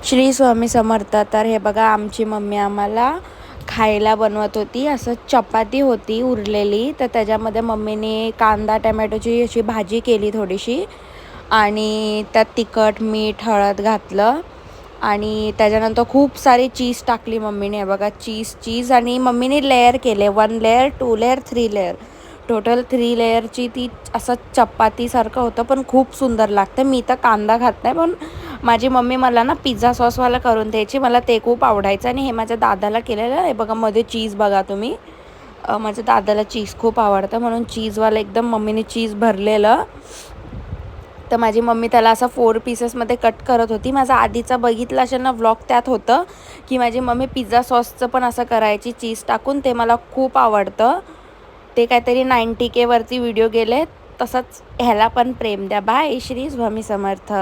श्री स्वामी समर्थ. तर हे बघा, आमची मम्मी आम्हाला खायला बनवत होती. असं चपाती होती उरलेली, तर त्याच्यामध्ये मम्मीने कांदा टमॅटोची अशी भाजी केली थोडीशी, आणि त्यात तिखट मीठ हळद घातलं, आणि त्याच्यानंतर खूप सारी चीज टाकली मम्मीने. हे बघा, चीज आणि मम्मीने लेअर केले, 1 लेअर 2 लेअर 3 लेअर, टोटल 3 लेअरची ती असं चपातीसारखं होतं, पण खूप सुंदर लागतं. मी तर कांदा खात नाही, पण माझी मम्मी मला ना पिझ्झा सॉसवाला करून द्यायची, मला ते खूप आवडायचं. आणि हे माझ्या दादाला केलेलं. हे बघा, मध्ये चीज बघा तुम्ही, माझ्या दादाला चीज खूप आवडतं, म्हणून चीजवाला एकदम मम्मीने चीज भरलेलं. तर माझी मम्मी त्याला असं 4 पीसेसमध्ये कट करत होती. माझा आधीचा बघितला असेल ना व्लॉग, त्यात होतं की माझी मम्मी पिझ्झा सॉसचं पण असं करायची चीज टाकून. ते मला खूप आवडतं. ते काहीतरी 90K वरती व्हिडिओ गेले. तसंच ह्याला पण प्रेम द्या. बाय. श्री स्वामी समर्थ.